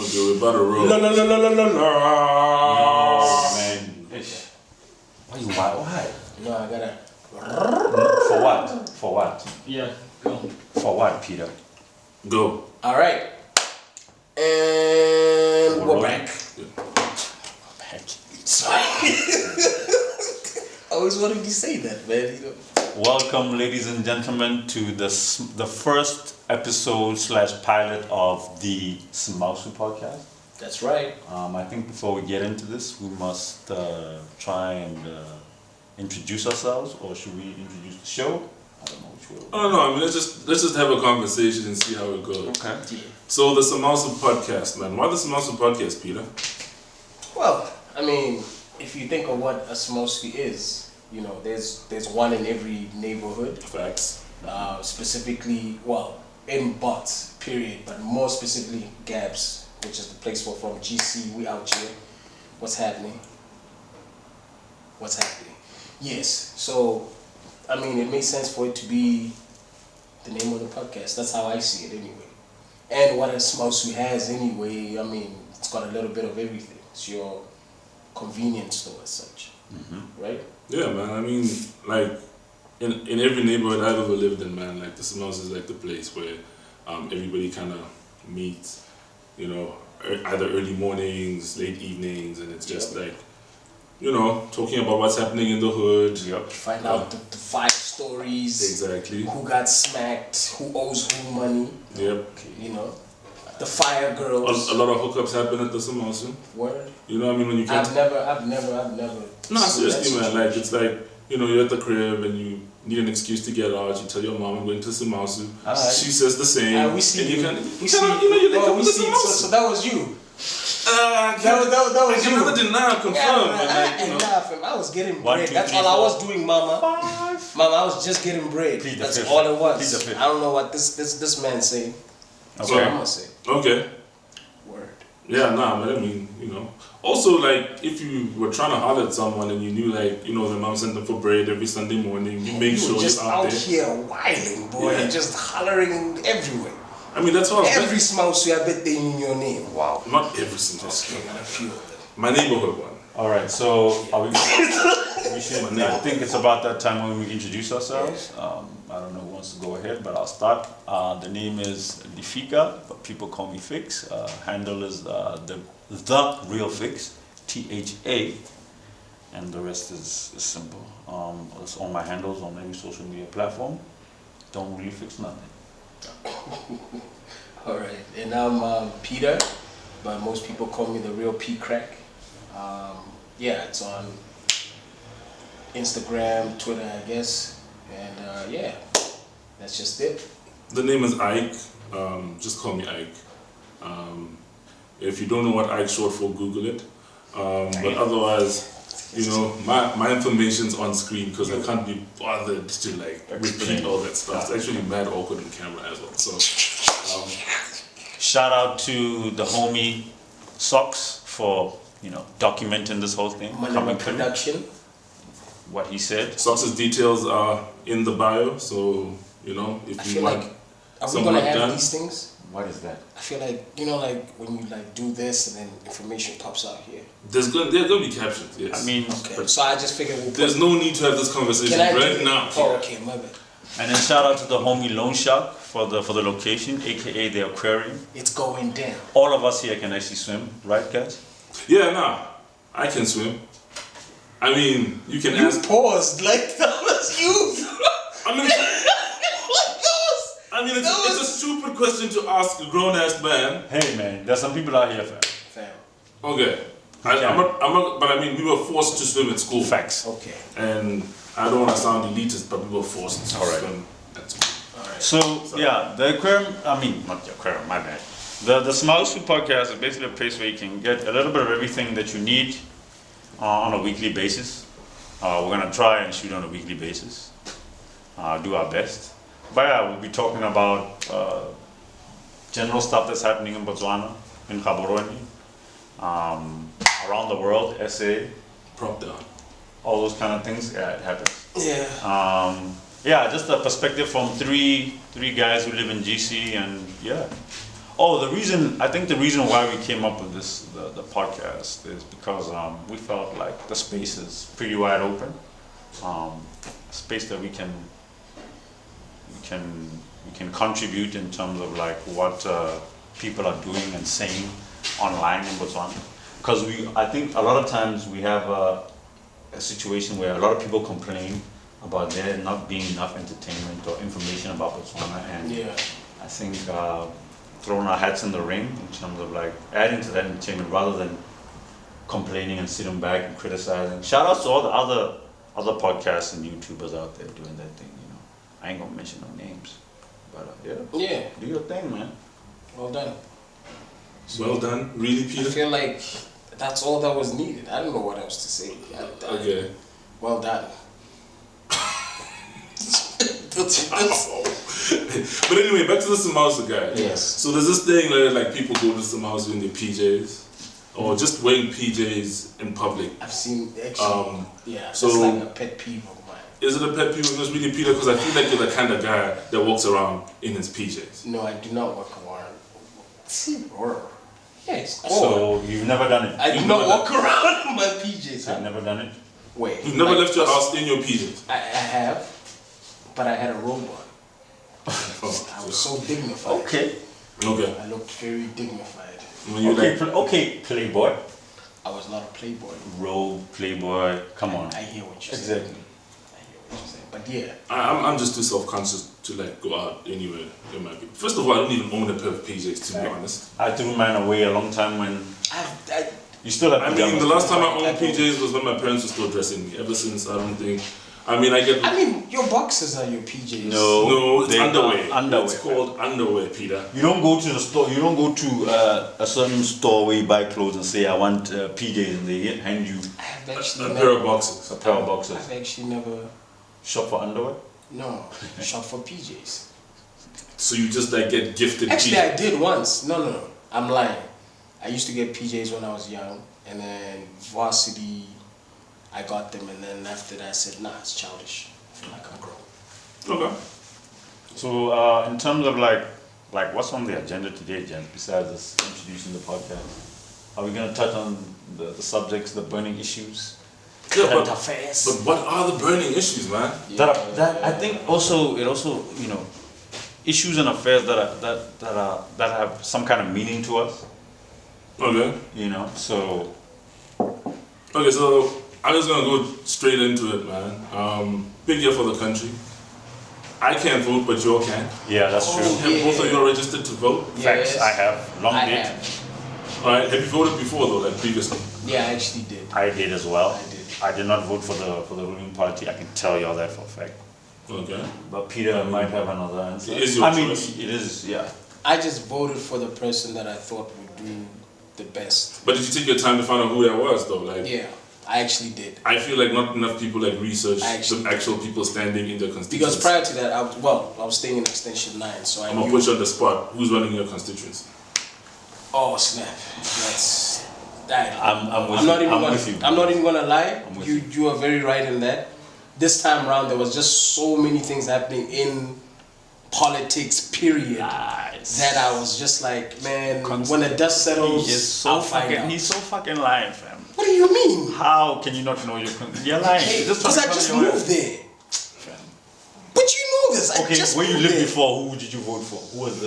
Okay, we're about to roll. La la la la la la la. No, man. Ish. Why you wild? Why? No, I gotta. For what? For what? Yeah, go. For what, Peter? Go. All right. And we're back. Sorry. I always wanted to say that, man. You know. Welcome, ladies and gentlemen, to the first episode / pilot of the Semausu podcast. That's right. I think before we get into this, we must try and introduce ourselves, or should we introduce the show? I don't know which way. Oh no, I mean let's just have a conversation and see how it goes. Okay. So the Semausu podcast, man. Why the Semausu podcast, Peter? Well, I mean, if you think of what a Semausu is, you know, there's one in every neighborhood. Facts. Specifically, well, in Bots, period, but more specifically Gabs, which is the place we're from. GC, we out here. What's happening? What's happening? Yes. So, I mean, it makes sense for it to be the name of the podcast. That's how I see it, anyway. And what a Semausu has, anyway, I mean, it's got a little bit of everything. It's your convenience store as such, right? Yeah, man. I mean, like in every neighborhood I've ever lived in, man, like the Semausu is like the place where everybody kind of meets, you know, either early mornings, late evenings, and it's just like, you know, talking about what's happening in the hood. Yep. Find out the 5 stories. Exactly. Who got smacked, who owes who money. Yep. You know, the fire girls. A lot of hookups happen at the Semausu. Word. You know what I mean? When you can't... I've never. No, seriously, man. Like, it's like, you know, you're at the crib and you need an excuse to get out. You tell your mom, I'm going to Semausu. She says the same. We see and you. You can, We see you. you link up We with the see. Semausu. So that was you. That was I you. cannot deny or confirm. but like, you know. Fam. I was getting 1, bread. 2, That's 3, all I 4, was doing, Mama. 5. Mama, I was just getting bread. Plead the That's fifth. all it Plead the was. fifth. I don't know what this man saying. That's Okay. what I'm gonna say. Okay. Word. Yeah, nah, man. I mean, you know. Also, like, if you were trying to holler at someone and you knew, like, you know, the mom sent them for bread every Sunday morning, you make sure were just you're out there. here wilding, boy, Yeah. just hollering everywhere. I mean, that's what Every Semausu, I bet they knew your name. Wow. Not every single Just school. got a few of them. My neighborhood one. All right. So are we should. I think it's about that time when we introduce ourselves. I don't know who wants to go ahead, but I'll start. The name is Lifika, but people call me Fix. Handle is the real Fix, THA, and the rest is simple. It's all my handles on every social media platform. Don't really fix nothing. All right, and I'm Peter, but most people call me the real P Crack. Yeah, it's on Instagram, Twitter, I guess, and yeah, that's just it. The name is Ike. Just call me Ike. If you don't know what Ike's short for, Google it. But otherwise, you know, my information's on screen because I can't be bothered to like repeat all that stuff. It's actually mad awkward on camera as well. So, shout out to the homie Socks for, you know, documenting this whole thing. manweloproductions. What he said. Sox's details are in the bio, so you know if I you feel want like, are we some gonna work have done. these things? What is that? I feel like, you know, like when you like do this and then information pops out here. There's gonna be captions. Yes. I mean, Okay, so I just figured we'll there's no need to have this conversation Can I right do now. Oh, okay, my bad. and then shout out to the homie Loan Shark for the location, aka the aquarium. It's going down. All of us here can actually swim, right, guys? Yeah, nah, I can swim. I mean, you can You ask. paused like that was you. I mean, it's a stupid question to ask a grown ass man. Hey man, there's some people out here, fam. Fam. Okay, I'm not, but I mean, we were forced to swim at school. Facts. Okay. And I don't want to sound elitist, but we were forced to Alright. swim at school. All right. So yeah, the aquarium. I mean, not the aquarium. My bad. The Semausu podcast is basically a place where you can get a little bit of everything that you need on a weekly basis. We're gonna try and shoot on a weekly basis. Do our best. But yeah, we'll be talking about general stuff that's happening in Botswana, in Gaborone, around the world, SA, Prop down. all those kind of things. Yeah, it happens. Yeah. Yeah, just a perspective from three guys who live in GC, and yeah, Oh, I think the reason why we came up with the podcast is because we felt like the space is pretty wide open. Space that we can contribute in terms of like what people are doing and saying online in Botswana. Because I think a lot of times we have a situation where a lot of people complain about there not being enough entertainment or information about Botswana, and I think throwing our hats in the ring in terms of like adding to that entertainment rather than complaining and sitting back and criticizing. Shout outs to all the other podcasts and YouTubers out there doing their thing, you know. I ain't gonna mention no names, but Yeah. do your thing, man. Well done. Well done, really, Peter? I feel like that's all that was needed. I don't know what else to say. Okay. Well done. But anyway, back to the Semausu guy. Yes. So there's this thing where like people go to Semausu in their PJs, or just wearing PJs in public. I've seen actually. so it's like a pet peeve of mine. Is it a pet peeve of yours, really, Peter? Because I feel like you're the kind of guy that walks around in his PJs. No, I do not walk around. See, yes. So you've never done it? I do not walk around in my PJs. You've never done it? Wait. You've never left your house in your PJs? I have, but I had a robe on. Oh, I was so dignified. Okay. I looked very dignified. When you Okay, playboy. I was not a playboy. Rogue, playboy, come on. I hear what you're Exactly. saying. I hear what you're saying. But yeah. I'm just too self-conscious to like go out anywhere in my PJs. First of all, I don't even own a pair of PJs, to be honest. I threw mine away a long time when you still have. I mean, the last time I owned PJs was when my parents were still dressing me. Ever since, I don't think. I mean, your boxes are your PJs. No, it's underwear. Underwear. It's called underwear, Peter. You don't go to the store. You don't go to a certain store where you buy clothes and say, "I want PJs," and they hand you I have actually a never, pair of boxes. a pair of boxes. I've actually never. Shop for underwear. No, shop for PJs. So you just like get gifted Actually, PJs. I did once. No, I'm lying. I used to get PJs when I was young, and then varsity, I got them, and then after that, I said, nah, it's childish. I feel like I'm grown. Okay. So in terms of like what's on the agenda today, Jen? Besides us introducing the podcast, are we gonna touch on the subjects, the burning issues? Yeah, Current but affairs. what are the burning issues, man? That I think it also you know issues and affairs that have some kind of meaning to us. Okay. You know, so Okay, so I'm just gonna go straight into it, man. Big year for the country. I can't vote, but you all can. yeah, that's true. Have both of you are registered to vote? Facts, Yes. I have long I date. have. Alright, have you voted before though, like previously? Yeah, I actually did. I did as well. I did. I did not vote for the ruling party. I can tell you all that for a fact. Okay. But Peter might have another answer. It is your I mean, choice. it is. Yeah. I just voted for the person that I thought would do the best. But did you take your time to find out who that was though? Like, Yeah, I actually did. I feel like not enough people like research Actually- the actual people standing in the Because constituency. prior to that, I was staying in Extension 9, so I I'm gonna knew. put you on the spot. Who's running your constituency? Oh snap! That's that. I'm with I'm not you. even I'm gonna. with you. I'm not even gonna lie. I'm with You are very right in that. This time around, there was just so many things happening in politics. Period. That I was just like, man, when the dust settles, I'll find out. He's so fucking lying, fam. What do you mean? How can you not know you're lying? Hey, Just because I trying to just cover your moved ass. there. But you know this. I Okay, just where you moved lived there. before, who did you vote for? Who was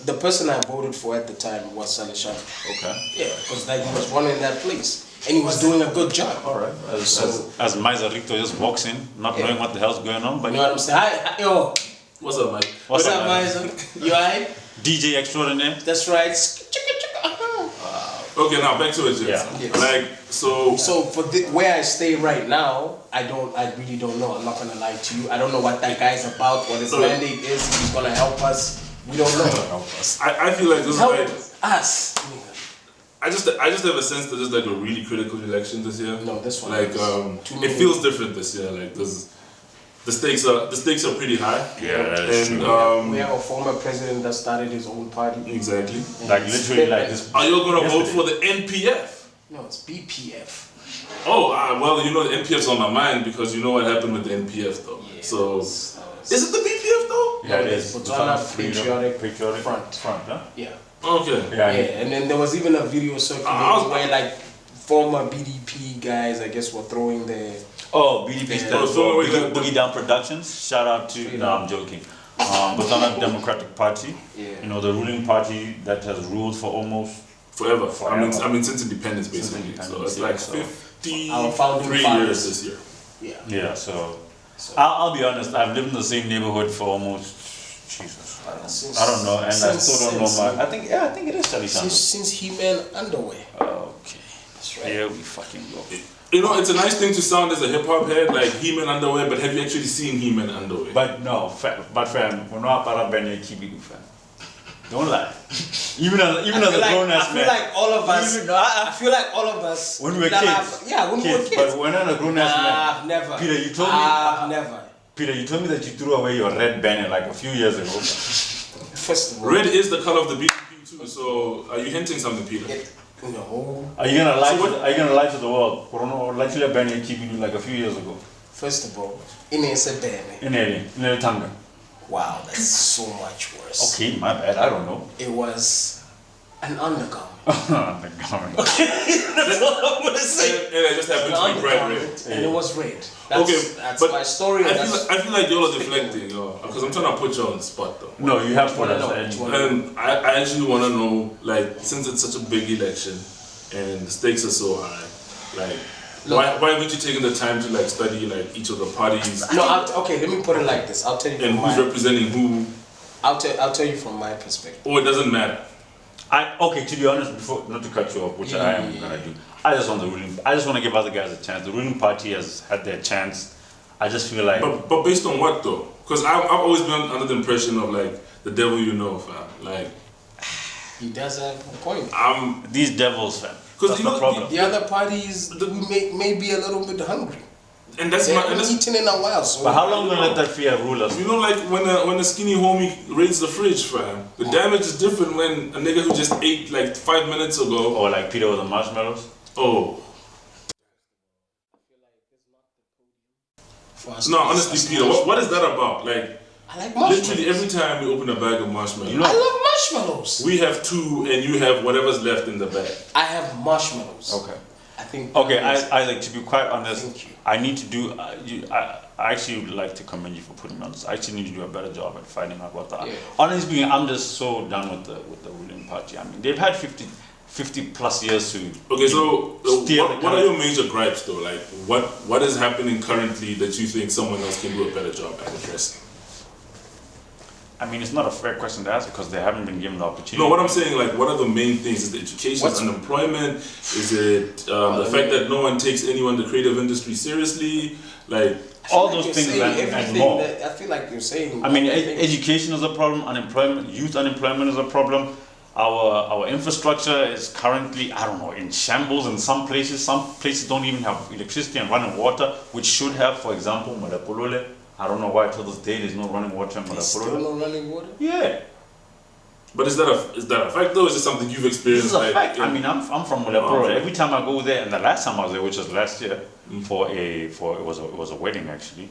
The person I voted for at the time was Salishan. Okay. Yeah, because like he was running that place and he was doing a good job. All right. So- As Maiza Ricto just walks in, not Yeah. knowing what the hell's going on, but You know what I'm saying? Hi, yo, What's up, Mike? What's what's up, up, man? Miser? You alright? DJ extraordinaire. That's right. Chicka, chicka. Okay, now back to it, James. Yeah. Yes. Like, so So for where I stay right now, I really don't know. I'm not gonna lie to you. I don't know what that guy's about, what his So- mandate is, if he's gonna help us. We don't know. I feel like this is Help like us. I just have a sense that this is like a really critical election this year. No, this one Like is too it many- feels different this year. Like the stakes are pretty high. Yeah, that's And true. We have a former president that started his own party. exactly. Like literally like this. Are you gonna vote Yesterday. for the NPF? No, it's BPF. Oh, well, you know the NPF's on my mind because you know what happened with the NPF though. Yeah, So that was- is it the BPF though? Yeah, it is. Botswana Freedom- Patriotic Patriotic Front. Front, huh? Yeah. Okay. Yeah, and then there was even a video circulating where like former BDP guys, I guess, were throwing their... BDP stands for Boogie Down Productions. Shout out to... No, I'm joking. Botswana Democratic Party. Yeah. You know, the ruling party that has ruled for almost... Forever. I mean, since independence, basically. So it's like 53 our founding years this year. Yeah, so I'll be honest, I've lived in the same neighborhood for almost... Jesus, I don't know, and I still don't know my... I think it is Charlie Sanders. Since He-Man Underwear. Okay. That's right. Here we fucking go. You know, it's a nice thing to sound as a hip-hop head, like He-Man Underwear, but have you actually seen He-Man Underwear? But no, fam, we're not para Benny Kibidu, fam. Don't lie. Even as a grown ass man. I feel like all of us. When we were kids. When we were kids. But we're not a grown ass man. I've never. Peter, you told me. Never. Peter, you told me that you threw away your red banner like a few years ago. First of all, red is the color of the BDP too. So, are you hinting something, Peter? No. Are you gonna lie to the world? Like banner keeping like a few years ago. First of all, in a banner. In a tanga. Wow, that's so much worse. Okay, my bad. I don't know. It was an undergarment. Undergarment. That's all I'm gonna say. And it just happened to be bright red. And it was red. That's my story. I feel like y'all are deflecting, because I'm trying to put you on the spot though. No, you have to put And I actually want to know, like, since it's such a big election and the stakes are so high, like, why haven't you taken the time to like study like each of the parties? No, okay. Let me put it like this. I'll tell you. And who's representing who? I'll tell you from my perspective. Oh, it doesn't matter. To be honest, before not to cut you off, which I am gonna do, I just want to give other guys a chance. The ruling party has had their chance. I just feel like. But based on what though? Because I've always been under the impression of like the devil you know, fam. Like. He does have a point. These devils, fam. Because the problem. The other parties may be a little bit hungry. And that's eaten in a while. So but how long gonna let that fear rule us? You know, like when a skinny homie raids the fridge, fam. The damage is different when a nigga who just ate like 5 minutes ago. Or like Peter with the marshmallows. Oh. No, honestly, Peter, what is that about? Like, I like marshmallows. Literally every time we open a bag of marshmallows. I love marshmallows. We have 2 and you have whatever's left in the bag. I have marshmallows. Okay. I think. Okay, I like to be quite honest. Thank you. I need to do. I actually would like to commend you for putting me on this. I actually need to do a better job at finding out what that. Yeah. Honestly speaking, I'm just so done with the ruling party. I mean, they've had 50 plus years to. Okay, so what are your major gripes though? Like, what is happening currently that you think someone else can do a better job at addressing? I mean, it's not a fair question to ask because they haven't been given the opportunity. No, what I'm saying, like, what are the main things? Is it education? Is it unemployment? Is it the fact that no one takes anyone in the creative industry seriously? Like, all those things and more. I feel like you're saying. I mean, education is a problem. Unemployment, youth unemployment is a problem. Our infrastructure is currently, I don't know, in shambles in some places. Some places don't even have electricity and running water, which should have, for example, Malapolole. I don't know why till this day there's no running water in Malapolole. There's still no running water? Yeah. But is that a fact though? Or is it something you've experienced? This is a fact. I mean, I'm from Malapolole. Every time I go there, and the last time I was there, which was last year, it was a wedding actually.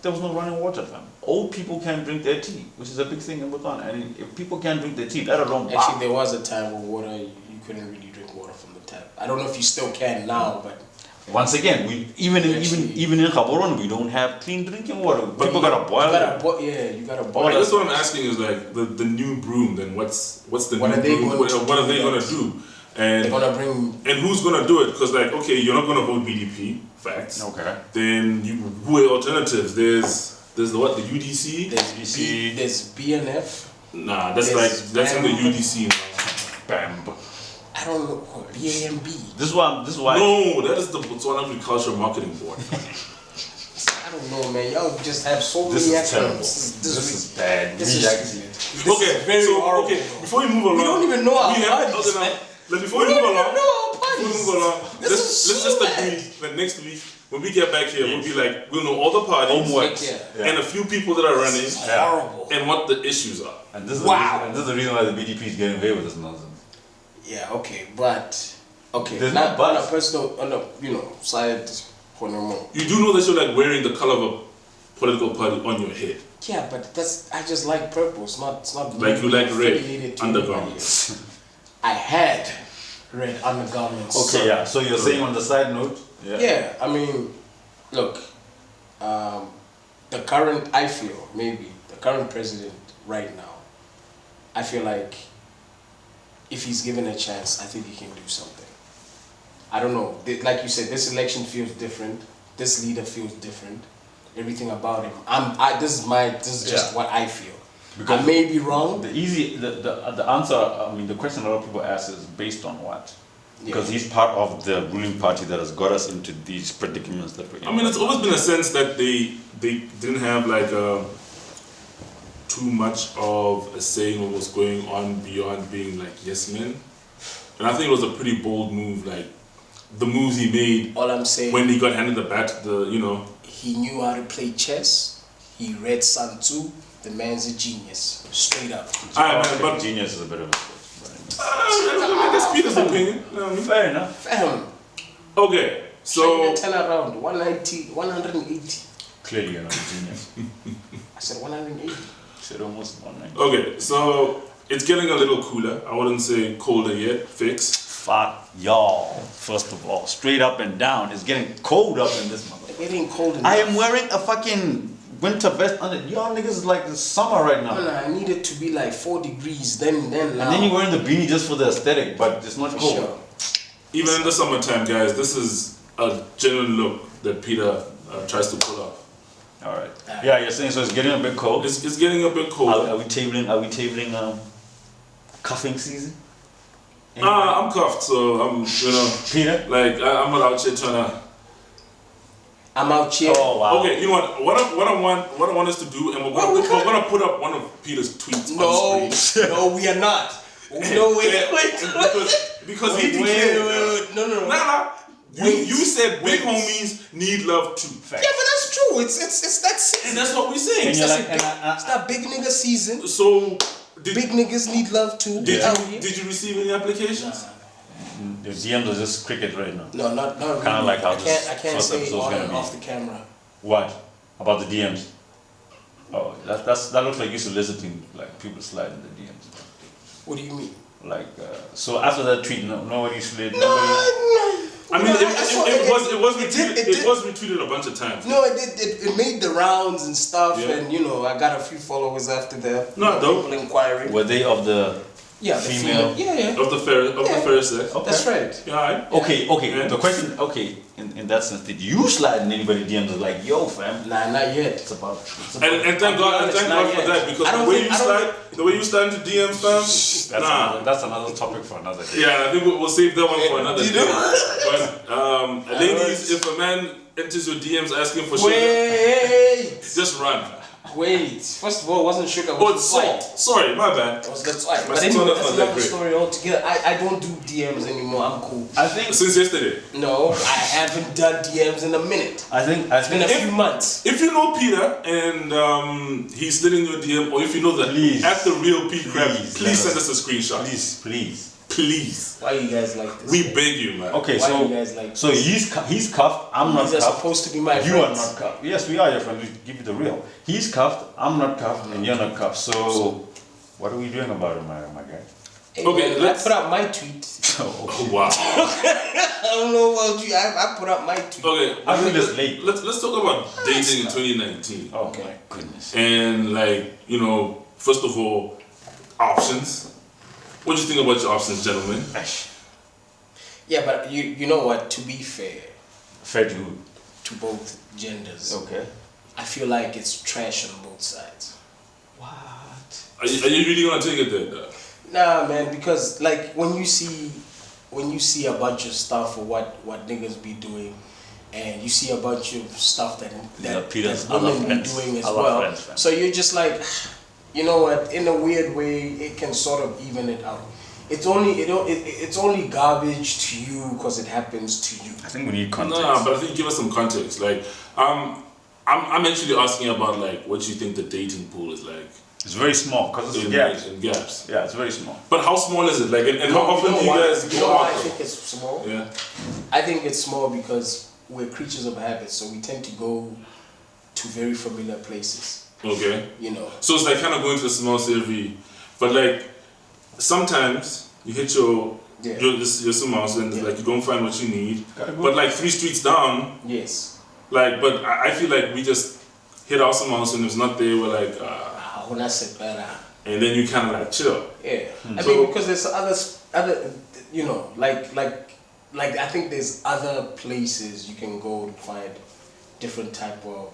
There was no running water, fam. Old people can't drink their tea, which is a big thing in Botswana. And if people can't drink their tea, let alone actually, there was a time where water you couldn't really drink water from the tap. I don't know if you still can now, but. Once again, even in Gaborone, we don't have clean drinking water. But people gotta boil it. You gotta boil it. That's what I'm asking is like the new broom. Then what's the what new broom? What are they gonna do? And they're gonna bring. And who's gonna do it? Because like, okay, you're not gonna vote BDP. Facts. Okay. Then who are alternatives? There's the UDC. There's BNF. Nah, that's in the UDC now. BAMB. I don't know. BAMB. This is why. No, that is the Botswana Agriculture Marketing Board. I don't know, man. Y'all just have so many acronyms. This is bad. Okay, very horrible. Okay, before you move along, we don't even know our parties, Before we move along, let's just agree that next week when we get back here, we'll be like, we'll know all the parties and a few people that are running and what the issues are. And this is the reason why the BDP is getting away with this nonsense. Yeah, okay, but there's no but. On a personal, side honorable. You do know that you're like wearing the color of a political party on your head. Yeah, but I just like purple. It's not like you like red undergarments. I had red undergarments. Okay, yeah. So you're saying on the side note? Yeah, I mean, look, the current president right now, I feel like if he's given a chance, I think he can do something. I don't know. Like you said, this election feels different. This leader feels different. Everything about him. This is just what I feel. Because I may be wrong. The answer, I mean, the question a lot of people ask is based on what? Because he's part of the ruling party that has got us into these predicaments that we're in. I mean, it's always been a sense that they didn't have like too much of a say in what was going on beyond being like yes men. And I think it was a pretty bold move, like the moves he made. All I'm saying, when he got handed the bat, he knew how to play chess. He read Sun Tzu. The man's a genius, straight up. But genius is a bit of a stretch. That's Peter's opinion. Fair enough. Fam. Okay, so 10 around 190, 180. Clearly, you're not a genius. I said 180. Said almost 190. Okay, so it's getting a little cooler. I wouldn't say colder yet. Fix. Fuck y'all. First of all, straight up and down. It's getting cold up in this motherfucker. It's getting cold. I am wearing a fucking winter vest under. Y'all niggas is like the summer right now. No, I need it to be like 4 degrees. Then and then you're wearing the beanie just for the aesthetic, but it's not cold. Sure. Even in the summertime, guys, this is a genuine look that Peter tries to pull off. All right. Yeah, you're saying so. It's getting a bit cold. It's getting a bit cold. Are we tabling cuffing season? I'm cuffed, so I'm Peter. Like I'm not out here trying to. I'm out here. Oh wow. Okay, you know what I want us to do, and we're gonna put up one of Peter's tweets on screen. No, we are not. No, wait. Because he declared. No. Nah. You said big homies need love too. Yeah, but that's true. It's that season. And that's what we're saying. It's that big nigga season. So big niggas need love too. Did you receive any applications? The DMs are just cricket right now. No, not really. Kind of like how I can't say on and off the camera. What about the DMs? Oh, that looks like you soliciting like people slide in the DMs. What do you mean? Like so after that tweet, nobody slid. No. I mean, it was retweeted a bunch of times. No, it made the rounds and stuff, and I got a few followers after that. No, people inquiring. Were they of the female? Of the fair sex. Okay. That's right. Yeah. Right. Okay. Yeah. The question, in that sense, did you slide in anybody DMs like, yo, fam? Nah, not yet. It's about and thank God for that, because the way you slide into DMs, fam. That's another topic for another day. Yeah, I think we'll save that one for another day. But ladies, if a man enters your DMs asking for sugar, just run. Wait, first of all, it wasn't sugar. It was salt. Sorry, my bad. It was the salt. But anyway, that's another story altogether. I don't do DMs anymore. I'm cool. I think since yesterday. No, I haven't done DMs in a minute. It's been a few months. If you know Peter and he's slid in your DM, or if you know that at the real Pete Crab, please send us a screenshot. Please. Why are you guys like this? We beg you, man. Okay, why are you guys like so he's cuffed. I'm not cuffed. These are supposed to be my friends. You are not cuffed. Yes, we are your friends. We give you the real. He's cuffed. I'm not cuffed, and you're not cuffed. So what are we doing about it, my guy? Hey, okay, let's put out my tweet. Oh wow. I don't know about you. I put out my tweet. Okay, I feel this late. Let's talk about dating in 2019. Oh my goodness. And first of all, options. What do you think about your options, gentlemen? Yeah, but you know what? To be fair. Fair to who? To both genders. Okay. I feel like it's trash on both sides. What? Are you really gonna take it there? Nah, man, because like when you see a bunch of stuff or what niggas be doing, and you see a bunch of stuff that women be doing as well, so you're just like, you know what? In a weird way, it can sort of even it out. It's only garbage to you because it happens to you. I think we need context. Nah, but I think give us some context. Like, I'm actually asking about like what you think the dating pool is like. It's very small because it's gaps. Yeah, it's very small. But how small is it? Like, and how often do you guys go out? You know why I think it's small? Yeah. I think it's small because we're creatures of habit, so we tend to go to very familiar places. Okay. You know. So it's like kind of going to the Semausu every, but like sometimes you hit your Yeah. your Semausu, and it's Yeah. like you don't find what you need. Gotta go. But like 3 streets down, Yes. like, but I feel like we just hit our Semausu, and if it's not there, we're like, When I said better. and then you kind of like chill. Yeah. I So- mean, because there's other, you know, like I think there's other places you can go to find different type of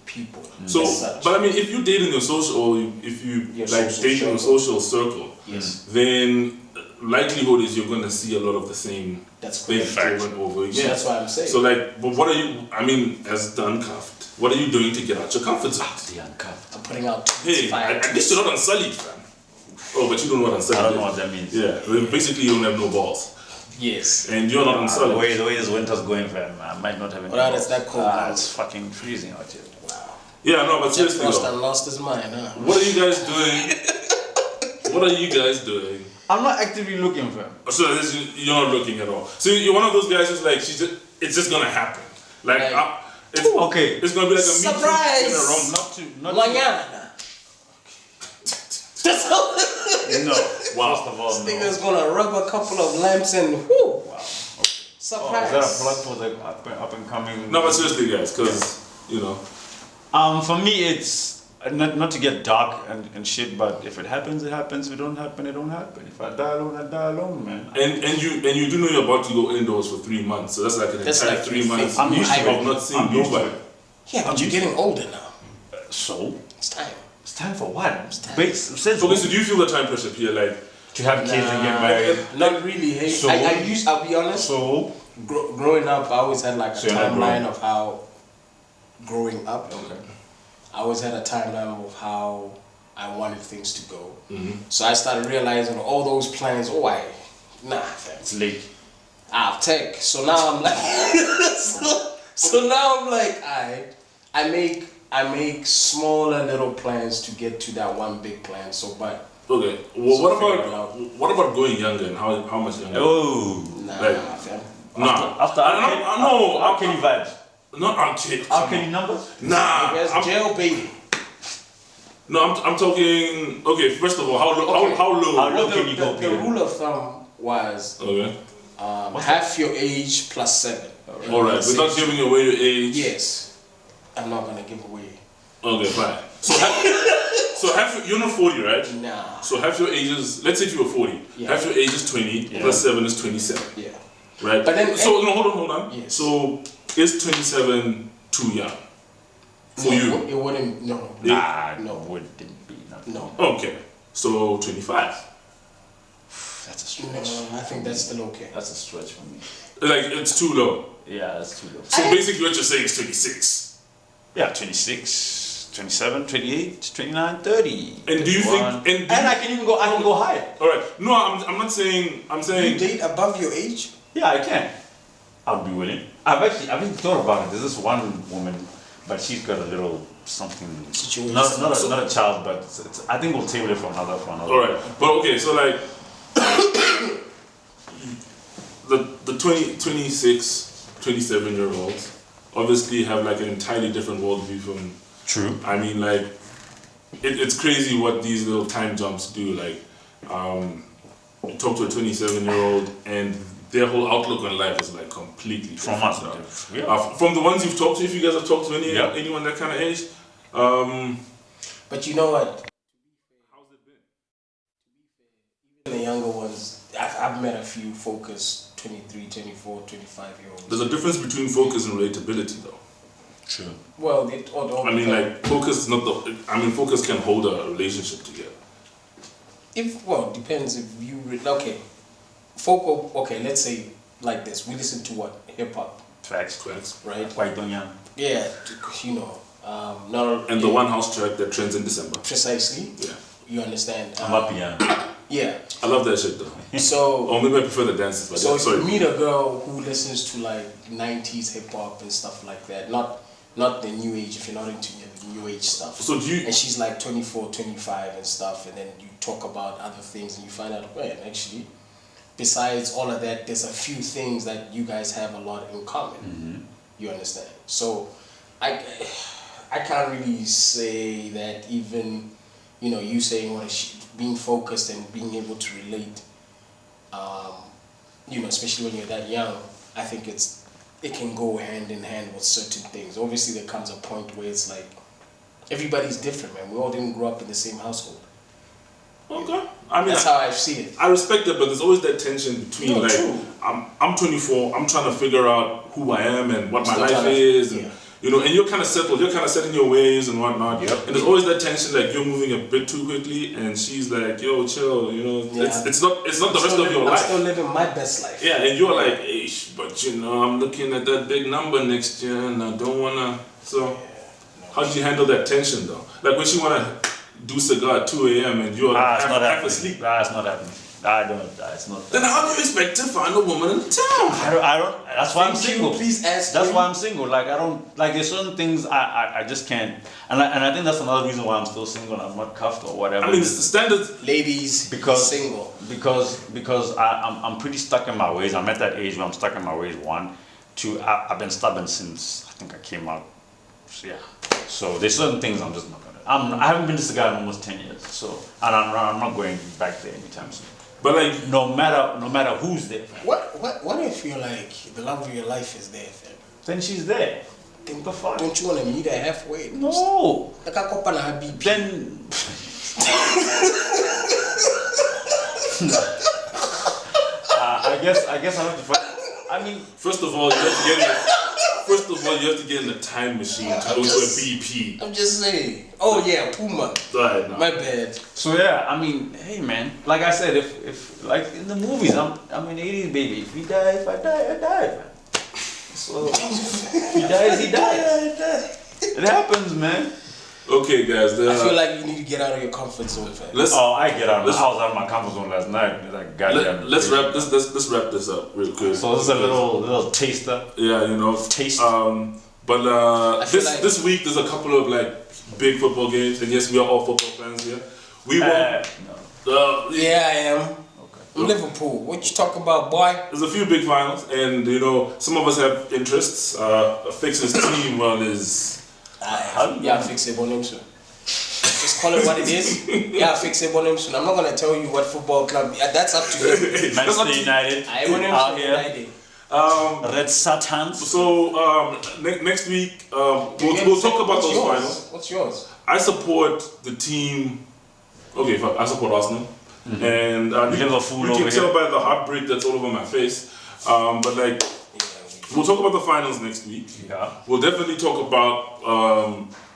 people. So, as such. but I mean, if you date in your social, or if you Your like social date in your circle. social circle, Yes. then likelihood is you're gonna see a lot of the same That's things correct. over and over So again. that's why I'm saying. So like, but what are you? I mean, as the uncuffed, what are you doing to get out your comfort zone? The uncuffed. I'm putting out Hey, at least you're not unsullied, fam. Oh, but you don't know what unsullied I don't is. know what that means. Yeah, well, basically you don't have no balls, Yes. and you're not The unsullied. way this winter's going, fam, I might not have any. Well, it's that cold now. It's fucking freezing out here. Wow. Yeah, no, but Jack seriously, Frost though, done lost his mind, huh? what are you guys doing? What are you guys doing? I'm not actively looking, fam. So you're not looking at all. So you're one of those guys who's like, it's just gonna happen. Like, Like, Okay. it's gonna be like a meet Surprise! cute in a rom. Not Mañana. That's all. No. Wow. First of all, This no. nigga's gonna rub a couple of lamps and whoo. Wow. Surprise. Is that a plug for the up and coming? No, but seriously, guys, because you know, For me, it's not to get dark and shit, but if it happens, it happens. If it don't happen, it don't happen. If I die alone, I die alone, man. and you do know you're about to go indoors for 3 months, so that's like an That's entire like 3 months. I'm used to of it. not seeing I'm used to nobody. it. Yeah, but you're getting older now. So It's time. it's time for what? time. Since Okay, so do you feel the time pressure here? Like, to have kids and get married. Not really. Hey, So- I'll be honest. So Growing up, I always had like a So you're not timeline growing. of how growing up. okay. I always had a timeline of how I wanted things to go. mhm. So I started realizing all those plans. Oh, nah, fam. It's late. I'll take. So now I'm like, so now I'm like, I make smaller little plans to get to that one big plan. So, but okay. Well, So figure it out. what about going younger and how much younger? Oh. nah, Like- fam. Nah. After No, Kenny vibes. not until. Kenny numbers. Nah. There's I'm- jail baiting. No, I'm talking. Okay, first of all, how low? Okay. How low? How low? Well, can you go, the Peter? rule of thumb was Okay. half your age plus 7. All right. Without giving away your age. Yes, I'm not gonna give away. Okay, fine. So half you're not 40, right? Nah. So half your age is. Let's say if you were 40. Yeah. Half your age is 20. Yeah. Plus 7 is 27. Yeah. Right. But then- So no, hold on. Yes. So is 27 too young for No, you? It wouldn't. No. Nah, No. wouldn't be nothing. No. Okay. So 25. That's a No. stretch. I think that's still okay. That's a stretch for me. Like it's too low. Yeah, that's too low. So basically, what you're saying is 26. Yeah, 26, 27, 28, 29, 30. And do you think? 31. And I can even go. I can go higher. All right. No, I'm not saying. I'm You saying. date above your age? Yeah, I can. I'll be willing. I've actually thought about it. There's this one woman, but she's got a little something. Situation. Not a child, but I think we'll table it for another. All right. But okay. So like. the 20, 26, 27-year-olds obviously have like an entirely different worldview from. True. I mean, like, it's crazy what these little time jumps do. Like, you talk to a 27-year-old and their whole outlook on life is like completely From different us. now. Yeah. From the ones you've talked to, if you guys have talked to Yeah. anyone that kind of age, But you know what? how's it been? Even the younger ones, I've met a few focused 23, 24, 25-year-olds. There's a difference between focus and relatability, though. True. Well, it all I mean, like, focus is not the. I mean, focus can hold a relationship together. Depends if you okay. Folk, okay, let's say like this. We listen to what? Hip hop, Facts. Correct. right? Quite young. Yeah, you know, not And the one house track that trends in December. precisely. Yeah. You understand? I'm up here. Yeah. I love that shit, though. So, Or maybe I prefer the dances, but so yeah, if sorry. you meet a girl who listens to like 90s hip hop and stuff like that, not the new age. If you're not into the new age stuff. So do you? And she's like 24, 25 and stuff, and then you talk about other things and you find out, well, actually, besides all of that, there's a few things that you guys have a lot in common. You understand? So, I can't really say that even, you know, you saying being focused and being able to relate you know, especially when you're that young, I think it can go hand in hand with certain things. Obviously, there comes a point where it's like everybody's different, man. We all didn't grow up in the same household. Okay. I mean, that's how I see it. I respect that, but there's always that tension between true. I'm 24, I'm trying to figure out who I am and what my Still life trying to- is, and yeah. you know, and you're kind of settled, you're kind of set in your ways and whatnot. Yep. And there's always that tension, like you're moving a bit too quickly, and she's like, yo, chill, you know, Yeah. it's not the rest of your I'm life. still living my best life. Yeah, and you're like, Ish, but you know, I'm looking at that big number next year, and I don't wanna. So, how did you handle that tension though? Like when she wanna do cigar at 2 a.m. and you're like half asleep. It's not happening. I don't. It's not. Then how do you expect to find a woman in town? I don't. That's why I'm single. Please ask. That's him. why I'm single. Like I don't like. There's certain things I just can't. And I think that's another reason why I'm still single. And I'm not cuffed or whatever. I mean, it's the standard. Ladies, single. Because I'm pretty stuck in my ways. I'm at that age where I'm stuck in my ways. 1, 2. I've been stubborn since I think I came out. Yeah. So there's certain things I'm just not gonna. I haven't been this guy in almost 10 years. So and I'm not going back there anytime soon. But like, no matter who's there. What if you're like the love of your life is there, fam? Then she's there. Then don't you want to meet her halfway? No. Then I guess I have to find. I mean, first of all, you have to get in the time machine to go to a BP. I'm just saying. Oh yeah, Puma. Right, no. My bad. So yeah, I mean, hey man, like I said, if like in the movies, I'm an 80s baby. If I die, I die, man. So if he dies, he dies. It happens, man. Okay, guys. I feel like you need to get out of your comfort zone, fam. I get out. I was out of my comfort zone last night. Like, goddamn. Let's wrap this up real quick. So this is a little taster. Yeah, you know. Taste. But this week there's a couple of like big football games, and yes, we are all football fans here. We won't. No. Yeah, I am. Okay. I'm Liverpool. What you talk about, boy? There's a few big finals, and you know some of us have interests. Fix's team, well, is. Yeah, fix it, soon. Just call it what it is. Yeah, fix it, soon. I'm not gonna tell you what football club. That's up to you. Manchester United. Out here. Red Satans. So next week we'll talk about those finals. What's yours? I support the team. Okay, I support Arsenal, and you can tell by the heartbreak that's all over my face. But like. We'll talk about the finals next week. Yeah. We'll definitely talk about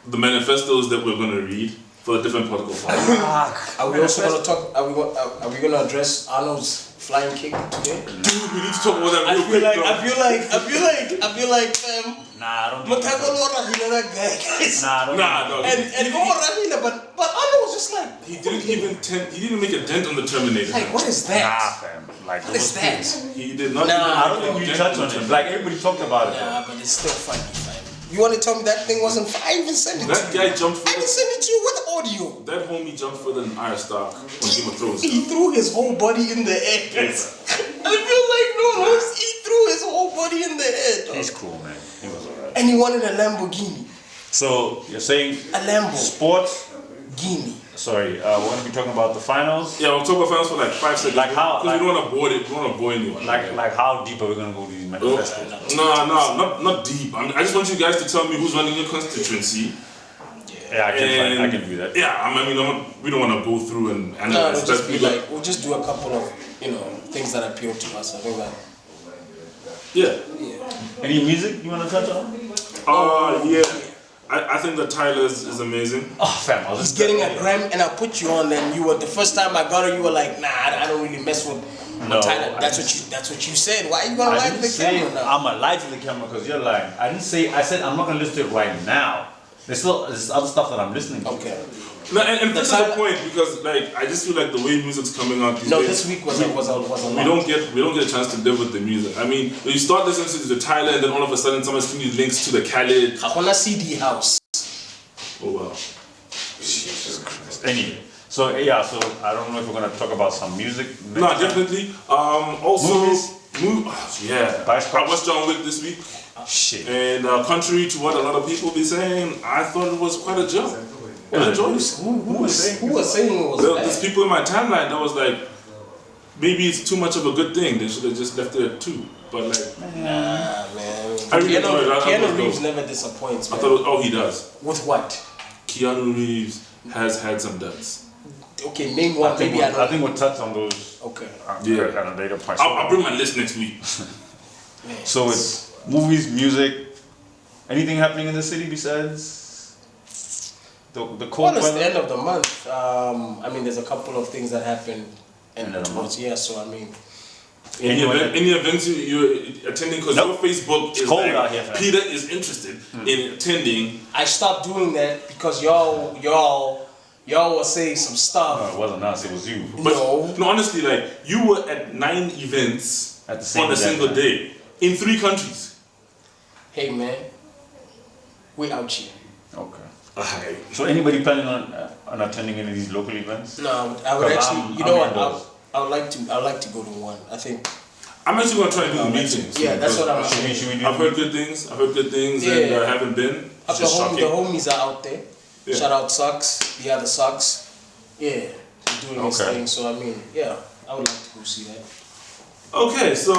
the manifestos that we're going to read for the different political parties. Are we also going to talk? Are we going to address Arnold's flying kick today? Dude, we need to talk about that real quick. I feel like Nah, I don't think that guy. No. But Arnold was just like he didn't make a dent on the Terminator. like what is that? Nah, fam. Like, What is that? He did not. I don't think we touched on it. Like everybody talked about it. Nah, but it's still funny, fam. You want to tell me that thing wasn't? I even sent it to That you. guy jumped I further. even sent it to you with audio. That homie jumped further than Arya Stark on Game of Thrones. He threw his whole body in the air. I feel like he threw his whole body in the air. He's cool, man. He was alright. And he wanted a Lamborghini. So you're saying A Lambo. sports? Guinea. Sorry, we're gonna be talking about the finals. Yeah, we'll talk about finals for like 5 seconds. Like how? Because we don't want to bore it. We don't want to bore anyone. Like how deep are we gonna go to these manifestos? No, not deep. I just want you guys to tell me who's running your constituency. Yeah, I can do that. Yeah, we don't want to go through and No, analyze. we'll just do a couple of things that appeal to us. I think that. Yeah. Any music you wanna touch on? Yeah. I think that Tyler is amazing. Oh, fam, He's getting a gram, and I put you on. Then you were the first time I got her. You were like, nah, I don't really mess with Tyler. That's what you said. Why are you gonna lie to the camera now? I'm gonna lie to the camera because you're lying. I said I'm not gonna listen to it right now. There's other stuff that I'm listening to. Okay. No, and this is the point because like I just feel like the way music's coming out these days. This week was a lot. We don't get a chance to live with the music. I mean, when you start listening to the Tyler, and then all of a sudden someone's giving you links to the Khaled. I wanna CD house. Oh wow. Jesus Christ. Anyway, so I don't know if we're gonna talk about some music. No, definitely. Also, Movies? yeah. I watched John Wick this week. Shit. And contrary to what a lot of people be saying, I thought it was quite a jump. I enjoyed it. Who was saying it was Well, bad? there's people in my timeline that was like, maybe it's too much of a good thing. They should have just left it at 2. But like, Nah, man. I really enjoyed it. I Keanu thought it Reeves was never disappoints, I man. thought, he does. With what? Keanu Reeves has had some duds. Okay, name one. Maybe I know. I think we'll touch on those. Okay. Yeah. At a later point. I'll bring my list next week. Man. So it's movies, music. Anything happening in the city besides the cold Well, it's weather? the end of the month. I mean, there's a couple of things that happen. End of the month. Yeah, so I mean. Any events you're attending? Because Nope. your Facebook It's is cold like, out here, fam. Peter is interested in attending. I stopped doing that because y'all were saying some stuff. No, it wasn't us. It was you. But No. honestly, like you were at 9 events At the same on a single time. day in 3 countries. Hey man, we out here. Okay. Alright. So anybody planning on attending any of these local events? No, I would 'Cause actually. I'm- You know I'm what? indoors. I would like to go to one. I think. I'm actually gonna try and do the that's- meetings. yeah, that's what I'm because Should we do? I've heard good things. Yeah. And I haven't been. It's The just shocking. homies are out there. Yeah. Shout out Sucks, the other Sucks. Yeah, they're doing this Okay. thing. So I mean, yeah, I would like to go see that. Okay, so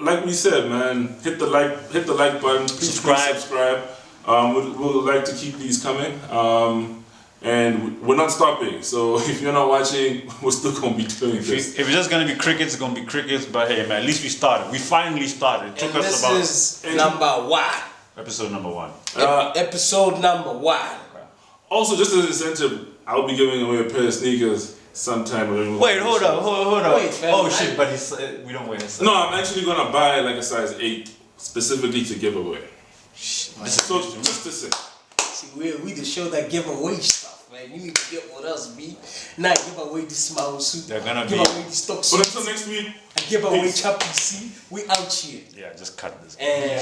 like we said, man, hit the like button. Please subscribe. We'll like to keep these coming. And we're not stopping. So if you're not watching, we're still gonna be doing If this. it's just gonna be crickets, it's gonna be crickets. But hey, man, at least we started. We finally started. It took And us this about is number 1. episode number 1. Episode number 1. Also, just as an incentive, I'll be giving away a pair of sneakers sometime. Wait, hold up. Wait, fam, Oh shit, but we don't wear this. No, I'm actually gonna buy like a size 8 specifically to give away. Man. So just to say. See, we the show that give away stuff, man. You need to get with us, B. Not give away the Semausu. They're gonna give be- away the stock But suits. until next week, I give away peace. Chappy C. We out here. Yeah, just cut this. And